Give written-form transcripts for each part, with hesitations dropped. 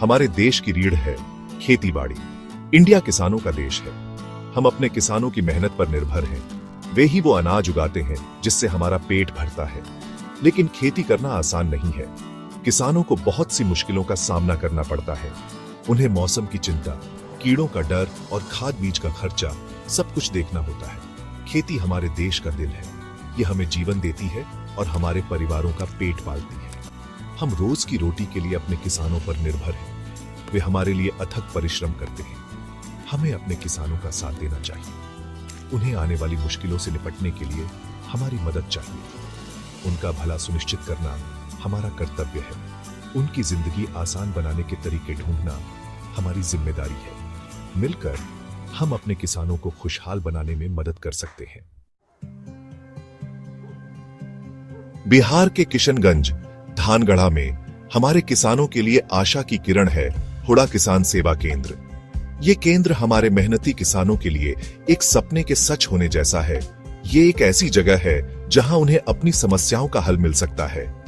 हमारे देश की रीढ़ है खेती-बाड़ी। इंडिया किसानों का देश है। हम अपने किसानों की मेहनत पर निर्भर हैं। वे ही वो अनाज उगाते हैं जिससे हमारा पेट भरता है। लेकिन खेती करना आसान नहीं है। किसानों को बहुत सी मुश्किलों का सामना करना पड़ता है। उन्हें मौसम की चिंता, कीड़ों का डर और खाद बीज का खर्चा सब कुछ देखना होता है। खेती हमारे देश का दिल है। ये हमें जीवन देती है और हमारे परिवारों का पेट पालती है। हम रोज की रोटी के लिए अपने किसानों पर निर्भर हैं। वे हमारे लिए अथक परिश्रम करते हैं। हमें अपने किसानों का साथ देना चाहिए। उन्हें आने वाली मुश्किलों से निपटने के लिए हमारी मदद चाहिए। उनका भला सुनिश्चित करना हमारा कर्तव्य है। उनकी जिंदगी आसान बनाने के तरीके ढूंढना हमारी जिम्मेदारी है। मिलकर हम अपने किसानों को खुशहाल बनाने में मदद कर सकते हैं। बिहार के किशनगंज धानगढ़ा में हमारे किसानों के लिए आशा की किरण है हुड़ा किसान सेवा केंद्र। ये केंद्र हमारे मेहनती किसानों के लिए एक सपने के सच होने जैसा है। ये एक ऐसी जगह है जहां उन्हें अपनी समस्याओं का हल मिल सकता है।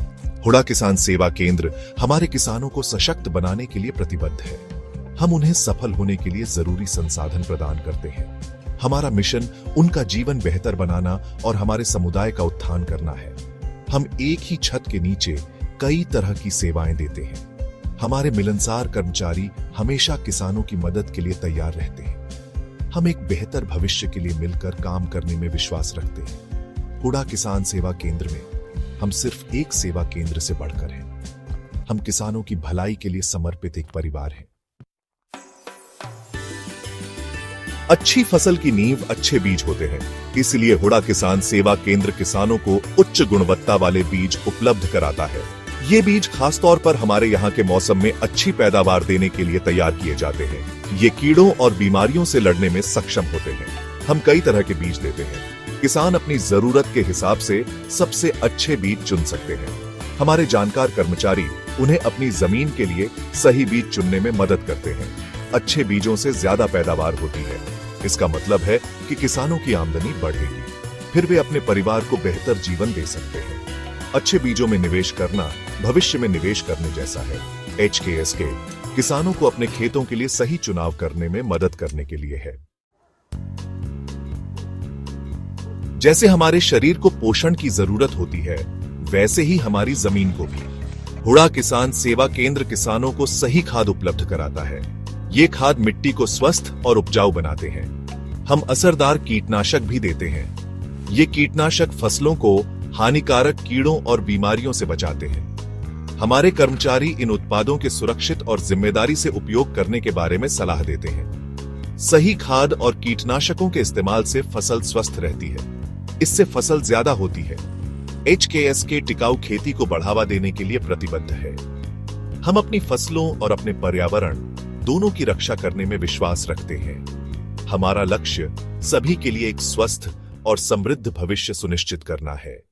हुड़ा किसान सेवा केंद्र हमारे किसानों को सशक्त बनाने के लिए प्रतिबद्ध है। हम उन्हें सफल होने के लिए जरूरी संसाधन प्रदान करते हैं। हमारा मिशन उनका जीवन बेहतर बनाना और हमारे समुदाय का उत्थान करना है। हम एक ही छत के नीचे कई तरह की सेवाएं देते हैं। हमारे मिलनसार कर्मचारी हमेशा किसानों की मदद के लिए तैयार रहते हैं। हम एक बेहतर भविष्य के लिए मिलकर काम करने में विश्वास रखते हैं। हुड़ा किसान सेवा केंद्र में हम सिर्फ एक सेवा केंद्र से बढ़कर हैं। हम किसानों की भलाई के लिए समर्पित एक परिवार हैं। अच्छी फसल की नींव अच्छे बीज होते हैं। इसलिए हुड़ा किसान सेवा केंद्र किसानों को उच्च गुणवत्ता वाले बीज उपलब्ध कराता है। ये बीज खासतौर पर हमारे यहाँ के मौसम में अच्छी पैदावार देने के लिए तैयार किए जाते हैं। ये कीड़ों और बीमारियों से लड़ने में सक्षम होते हैं। हम कई तरह के बीज देते हैं। किसान अपनी जरूरत के हिसाब से सबसे अच्छे बीज चुन सकते हैं। हमारे जानकार कर्मचारी उन्हें अपनी जमीन के लिए सही बीज चुनने में मदद करते हैं। अच्छे बीजों से ज्यादा पैदावार होती है। इसका मतलब है कि किसानों की आमदनी बढ़ेगी। फिर वे अपने परिवार को बेहतर जीवन दे सकते हैं। अच्छे बीजों में निवेश करना भविष्य में निवेश करने जैसा है। HKSK किसानों को अपने खेतों के लिए सही चुनाव करने में मदद करने के लिए है। जैसे हमारे शरीर को पोषण की जरूरत होती है, वैसे ही हमारी जमीन को भी। हुड़ा किसान सेवा केंद्र किसानों को सही खाद उपलब्ध कराता है। ये खाद मिट्टी को स्वस्थ और उपजाऊ बनाते हैं। हम असरदार कीटनाशक भी देते हैं। ये कीटनाशक फसलों को हानिकारक कीड़ों और बीमारियों से बचाते हैं। हमारे कर्मचारी इन उत्पादों के सुरक्षित और जिम्मेदारी से उपयोग करने के बारे में सलाह देते हैं। सही खाद और कीटनाशकों के इस्तेमाल से फसल स्वस्थ रहती है। इससे फसल ज्यादा होती है। HKSK टिकाऊ खेती को बढ़ावा देने के लिए प्रतिबद्ध है। हम अपनी फसलों और अपने पर्यावरण दोनों की रक्षा करने में विश्वास रखते हैं। हमारा लक्ष्य सभी के लिए एक स्वस्थ और समृद्ध भविष्य सुनिश्चित करना है।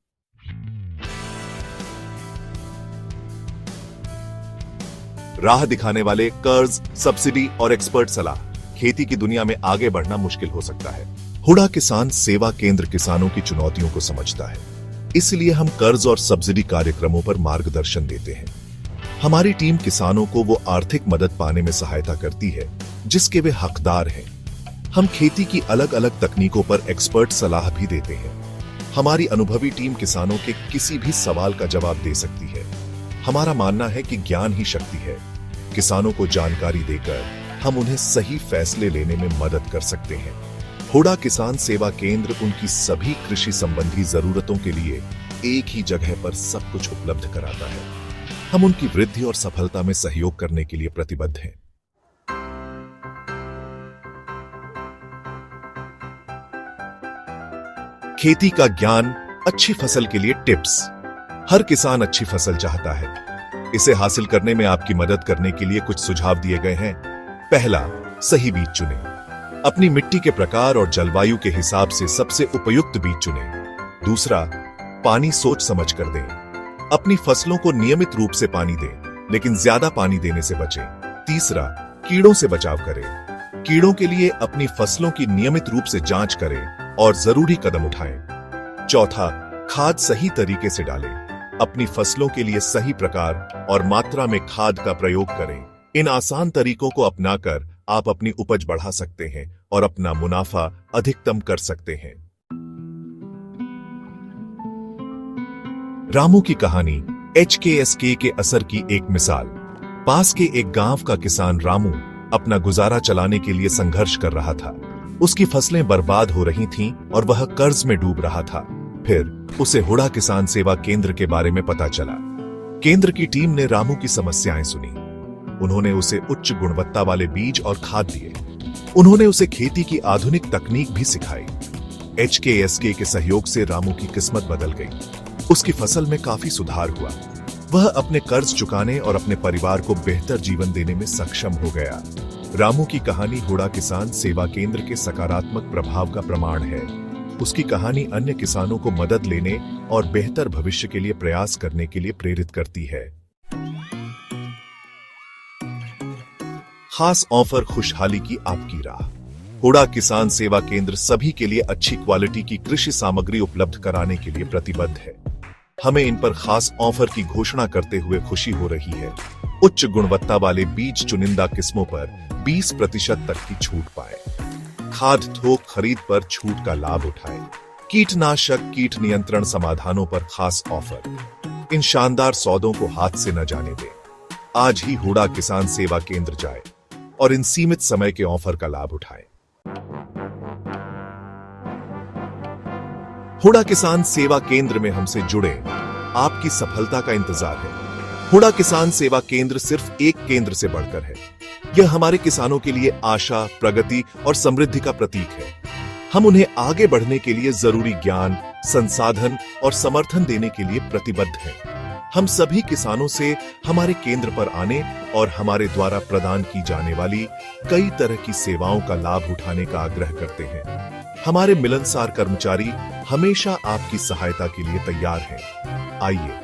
राह दिखाने वाले कर्ज, सब्सिडी और एक्सपर्ट सलाह। खेती की दुनिया में आगे बढ़ना मुश्किल हो सकता है। हुड़ा किसान सेवा केंद्र किसानों की चुनौतियों को समझता है। इसलिए हम कर्ज और सब्सिडी कार्यक्रमों पर मार्गदर्शन देते हैं। हमारी टीम किसानों को वो आर्थिक मदद पाने में सहायता करती है जिसके वे हकदार हैं। हम खेती की अलग अलग तकनीकों पर एक्सपर्ट सलाह भी देते हैं। हमारी अनुभवी टीम किसानों के किसी भी सवाल का जवाब दे सकती है। हमारा मानना है कि ज्ञान ही शक्ति है। किसानों को जानकारी देकर हम उन्हें सही फैसले लेने में मदद कर सकते हैं। हुड़ा किसान सेवा केंद्र उनकी सभी कृषि संबंधी जरूरतों के लिए एक ही जगह पर सब कुछ उपलब्ध कराता है। हम उनकी वृद्धि और सफलता में सहयोग करने के लिए प्रतिबद्ध हैं। खेती का ज्ञान, अच्छी फसल के लिए टिप्स। हर किसान अच्छी फसल चाहता है। इसे हासिल करने में आपकी मदद करने के लिए कुछ सुझाव दिए गए हैं। पहला, सही बीज चुनें। अपनी मिट्टी के प्रकार और जलवायु के हिसाब से सबसे उपयुक्त बीज चुनें। दूसरा, पानी सोच समझ कर दें। अपनी फसलों को नियमित रूप से पानी दें, लेकिन ज्यादा पानी देने से बचें। तीसरा, कीड़ों से बचाव करें। कीड़ों के लिए अपनी फसलों की नियमित रूप से जांच करें और जरूरी कदम उठाएं। चौथा, खाद सही तरीके से डालें। अपनी फसलों के लिए सही प्रकार और मात्रा में खाद का प्रयोग करें। इन आसान तरीकों को अपनाकर आप अपनी उपज बढ़ा सकते हैं और अपना मुनाफा अधिकतम कर सकते हैं। रामू की कहानी HKSK के असर की एक मिसाल। पास के एक गांव का किसान रामू अपना गुजारा चलाने के लिए संघर्ष कर रहा था। उसकी फसलें बर्बाद हो रही थीं और वह कर्ज में डूब रहा था। फिर उसे हुडा किसान सेवा केंद्र के बारे में पता चला। केंद्र की टीम ने रामू की समस्याएं सुनी। उन्होंने उसे उच्च गुणवत्ता वाले बीज और खाद दिए। उन्होंने उसे खेती की आधुनिक तकनीक भी सिखाई। HKSK के सहयोग से रामू की किस्मत बदल गई। उसकी फसल में काफी सुधार हुआ। वह अपने कर्ज चुकाने और अपने परिवार को बेहतर जीवन देने में सक्षम हो गया। रामू की कहानी हुडा किसान सेवा केंद्र के सकारात्मक प्रभाव का प्रमाण है। उसकी कहानी अन्य किसानों को मदद लेने और बेहतर भविष्य के लिए प्रयास करने के लिए प्रेरित करती है। खास ऑफर, खुशहाली की आपकी राह। हुडा किसान सेवा केंद्र सभी के लिए अच्छी क्वालिटी की कृषि सामग्री उपलब्ध कराने के लिए प्रतिबद्ध है। हमें इन पर खास ऑफर की घोषणा करते हुए खुशी हो रही है। उच्च गुणवत्ता वाले बीज चुनिंदा किस्मों पर 20% तक की छूट पाए। खाद थोक खरीद पर छूट का लाभ उठाए। कीटनाशक कीट नियंत्रण समाधानों पर खास ऑफर। इन शानदार सौदों को हाथ से न जाने दें। आज ही हुडा किसान सेवा केंद्र जाए और इन सीमित समय के ऑफर का लाभ उठाएं। हुडा किसान सेवा केंद्र में हमसे जुड़े। आपकी सफलता का इंतजार है। हुडा किसान सेवा केंद्र सिर्फ एक केंद्र से बढ़कर है। यह हमारे किसानों के लिए आशा, प्रगति और समृद्धि का प्रतीक है। हम उन्हें आगे बढ़ने के लिए जरूरी ज्ञान, संसाधन और समर्थन देने के लिए प्रतिबद्ध हैं। हम सभी किसानों से हमारे केंद्र पर आने और हमारे द्वारा प्रदान की जाने वाली कई तरह की सेवाओं का लाभ उठाने का आग्रह करते हैं। हमारे मिलनसार कर्मचारी हमेशा आपकी सहायता के लिए तैयार हैं। आइए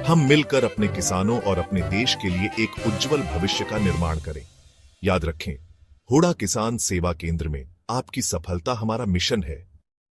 हम मिलकर अपने किसानों और अपने देश के लिए एक उज्जवल भविष्य का निर्माण करें। याद रखें, हुडा किसान सेवा केंद्र में आपकी सफलता हमारा मिशन है।